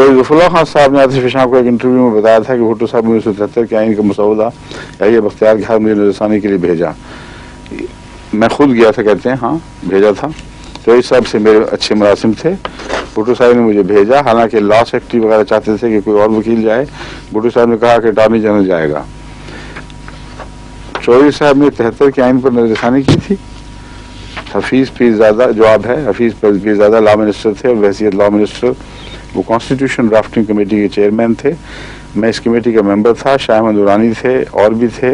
चौधरी ज़फ़रुल्लाह खान साहब ने आतिश शाह को एक इंटरव्यू में बताया था कि भुट्टो साहब ने 1973 के आइन का मसौदा या बख्तियार के हाथ मुझे नजरसानी के लिए भेजा। मैं खुद गया था, कहते हैं, हाँ भेजा था। चौधरी साहब से मेरे अच्छे मुरासिम थे। भुट्टो साहब ने मुझे भेजा, हालांकि लॉ सेक्रेटरी वगैरह चाहते थे कि कोई और वकील जाए। भुट्टो साहब ने कहा कि अटॉर्नी जनरल जाएगा। चौधरी साहब ने 73 के आइन पर नजरसानी की थी। हफीज पीरजादा जवाब है, हफीज पीरजादा लॉ मिनिस्टर थे और बहैसियत लॉ मिनिस्टर वो कॉन्स्टिट्यूशन ड्राफ्टिंग कमेटी के चेयरमैन थे। मैं इस कमेटी का मेंबर था। शाह अहमद दुरानी थे और भी थे।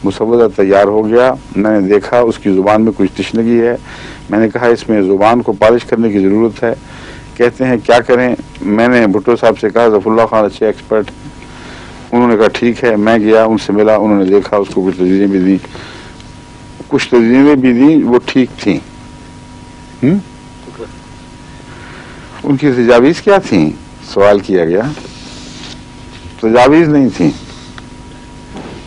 मुसवदा तैयार हो गया। मैंने देखा उसकी ज़ुबान में कुछ तशनगी है। मैंने कहा इसमें ज़ुबान को पॉलिश करने की ज़रूरत है। कहते हैं क्या करें। मैंने भुट्टो साहब से कहा ज़फ़रुल्लाह खान अच्छे एक्सपर्ट। उन्होंने कहा ठीक है। मैं गया, उनसे मिला, उन्होंने देखा, उसको कुछ तजवीज़ें भी दी, कुछ तजवीज़ें भी दी, वो ठीक थी। उनकी तजावीज़ क्या थी, सवाल किया गया। तजावीज़ नहीं थी,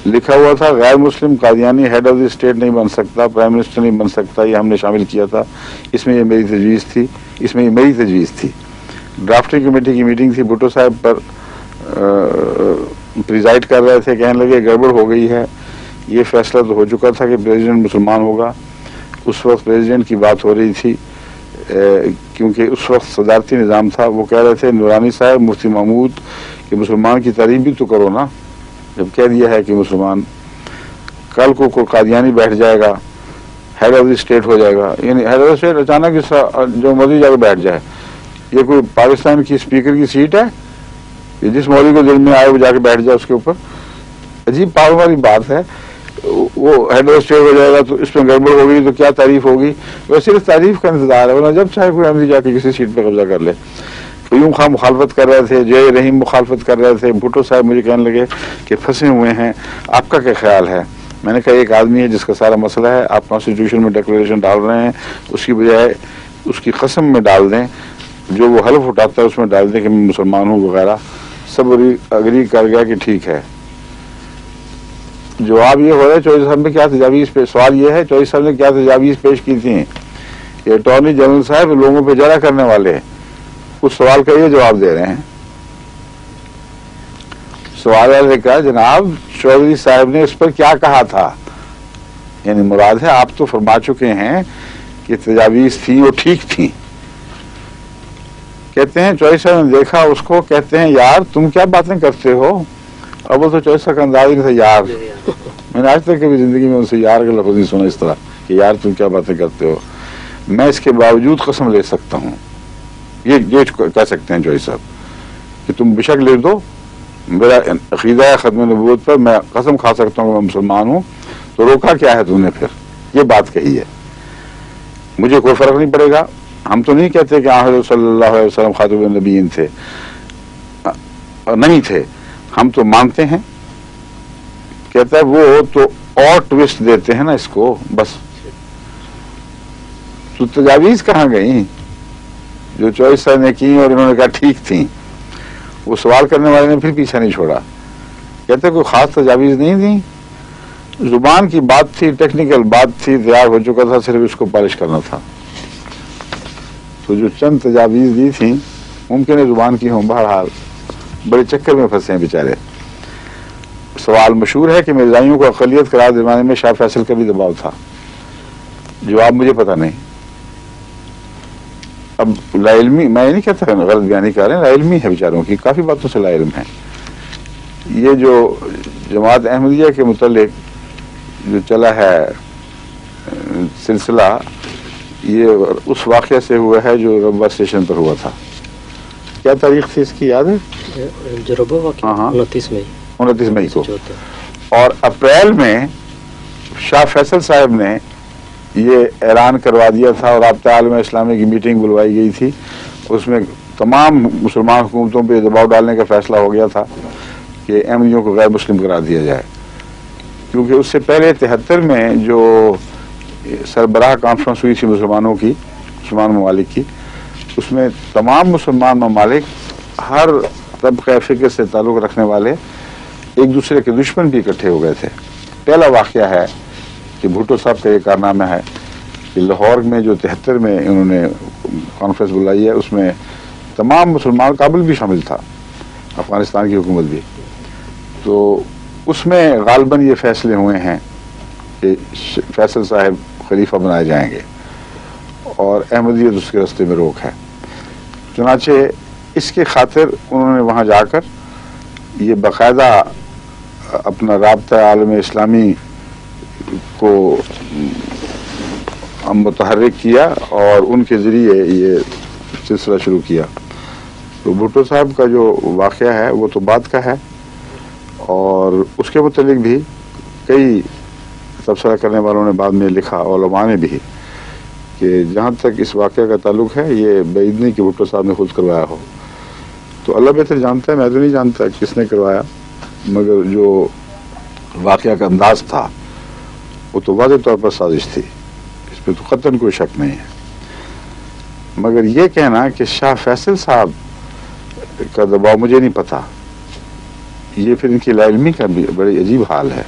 लिखा हुआ था गैर मुस्लिम Qadiani head of the state नहीं बन सकता, प्राइम मिनिस्टर नहीं बन सकता। ये हमने शामिल किया था। इसमें ये मेरी तजवीज़ थी, इसमें ये मेरी तजवीज़ थी। ड्राफ्टिंग कमेटी की मीटिंग थी। भुट्टो साहब पर प्रिजाइड कर रहे थे। कहने लगे गड़बड़ हो गई है। ये फैसला तो हो चुका था कि प्रेसिडेंट मुसलमान होगा। उस वक्त प्रेसिडेंट की बात हो रही थी, क्योंकि उस वक्त सदारती निज़ाम था। वो कह रहे थे नूरानी साहब, मुफ्ती महमूद कि मुसलमान की तारीफ भी तो करो ना। जब कह दिया है कि मुसलमान, कल को कोई कादियानी बैठ जाएगा, हेड ऑफ द स्टेट हो जाएगा, यानी हेड ऑफ द स्टेट अचानक जो मर्जी जाकर बैठ जाए। ये कोई पाकिस्तान की स्पीकर की सीट है, ये जिस मौलवी को दिल में आए वो जाके बैठ जाए उसके ऊपर। अजीब पावर वाली बात है। वो हेड ऑफ स्टेट हो जाएगा तो इसमें गड़बड़ होगी तो क्या तारीफ होगी। वो सिर्फ तारीफ का इंतजार है, वरना जब चाहे कोई अहमदी जाके किसी सीट पर कब्जा कर ले। यूं खां मुखालफत कर रहे थे, जय रहीम मुखालफत कर रहे थे। भुट्टो साहब मुझे कहने लगे कि फंसे हुए हैं, आपका क्या ख्याल है। मैंने कहा एक आदमी है जिसका सारा मसला है, आप कॉन्स्टिट्यूशन में डिक्लेरेशन डाल रहे हैं, उसकी बजाय उसकी कसम में डाल दें, जो वो हल्फ उठाता है उसमें डाल दें कि मैं मुसलमान हूँ वगैरह। सब अग्री कर गया कि ठीक है। जवाब ये हो रहा है चौधरी साहब ने क्या तजावीज़ पे, सवाल ये है चौधरी साहब ने क्या तजावीज़ पेश की थी। ये अटॉर्नी जनरल साहब लोगों पे जरा करने वाले, उस सवाल का ये जवाब दे रहे हैं। सवाल है कहा जनाब चौधरी साहब ने इस पर क्या कहा था। यानी मुराद है आप तो फरमा चुके हैं कि तजावीज़ थी वो ठीक थी। कहते हैं चौधरी साहब ने देखा उसको, कहते हैं यार तुम क्या बातें करते हो। अब वो तो चौधरी साहब का अंदाज नहीं था यार। मैंने आज तक कभी जिंदगी में उनसे यार का लफ्ज़ नहीं सुना इस तरह कि यार तुम क्या बातें करते हो। मैं इसके बावजूद कसम ले सकता हूँ, ये कह सकते हैं चौधरी साहब कि तुम बेशक ले दो, मेरा अकीदा है खत्म नबूवत पर, मैं कसम खा सकता हूँ कि मैं मुसलमान हूँ। तो रोका क्या है तुमने फिर, ये बात कही है। मुझे कोई फर्क नहीं पड़ेगा। हम तो नहीं कहते कि हज़रत सल्लल्लाहु अलैहि वसल्लम खातमुन नबीयीन थे, नहीं थे, हम तो मानते हैं। कहता है वो तो और ट्विस्ट देते हैं ना इसको, बस। तो तजावीज़ कहाँ गई जो चौधरी साहब ने की और इन्होंने कहा ठीक थी। वो सवाल करने वाले ने फिर पीछा नहीं छोड़ा। कहते कोई खास तजावीज़ नहीं दी, जुबान की बात थी, टेक्निकल बात थी, तैयार हो चुका था, सिर्फ इसको पॉलिश करना था। तो जो चंद तजावीज़ दी थी मुमकिन है जुबान की हों, बहरहाल बड़े चक्कर में फंसे हैं बेचारे। सवाल मशहूर है कि मिर्जाइयों को अक़लियत करार दिलाने में शाह फैसल का भी दबाव था। जवाब मुझे पता नहीं। अब लाइल्मी, मैं ये नहीं कहता गलत बयानी कर रहे हैं, लाइल्मी है बेचारों की, काफ़ी बातों से लाइल्म है। ये जो जमात अहमदिया के मुतल्लिक जो चला है सिलसिला, ये उस वाक़े से हुआ है जो रब्बा स्टेशन पर हुआ था। क्या तारीख थी इसकी याद है? जो रब्बा वाक़या 29 मई को। और अप्रैल में शाह फैसल साहब ने ये ऐलान करवा दिया था और राब्ता आलम इस्लामी की मीटिंग बुलवाई गई थी। उसमें तमाम मुसलमान हुकूमतों पे दबाव डालने का फैसला हो गया था कि अहमदियों को गैर मुस्लिम करार दिया जाए, क्योंकि उससे पहले 73 में जो सरबराह कॉन्फ्रेंस हुई थी मुसलमानों की, मुसलमान ममालिक की, उसमें तमाम मुसलमान ममालिक हर तबक़े फ़िक्र से ताल्लुक़ रखने वाले एक दूसरे के दुश्मन भी इकट्ठे हो गए थे। पहला वाक़या है कि भुट्टो साहब का ये कारनामा है कि लाहौर में जो 73 में इन्होंने कॉन्फ्रेंस बुलाई है, उसमें तमाम मुसलमान, काबुल भी शामिल था, अफगानिस्तान की हुकूमत भी, तो उसमें गालबन ये फैसले हुए हैं कि फैसल साहब खलीफा बनाए जाएंगे और अहमदियत उसके रास्ते में रोक है। चुनाचे इसके खातिर उन्होंने वहाँ जाकर ये बाकायदा अपना राब्ता आलम इस्लामी को मुतहर्रिक किया और उनके ज़रिए ये सिलसिला शुरू किया। तो भुट्टो साहब का जो वाक़या है वो तो बाद का है, और उसके मुतालिक भी कई तबसरा करने वालों ने बाद में लिखा, उलमा ने भी, कि जहाँ तक इस वाक़े का ताल्लुक है ये बैद नहीं कि भुट्टो साहब ने खुद करवाया हो। तो अल्लाह बेहतर जानता है, मैं तो नहीं जानता किसने करवाया, मगर जो वाक़या का अंदाज था वो तो वाज़ेह तौर पर साजिश थी, इस पर तो कतई कोई शक नहीं है। मगर ये कहना कि शाह फैसल साहब का दबाव मुझे नहीं पता, ये फिर इनकी लाइल्मी का भी बड़ी अजीब हाल है।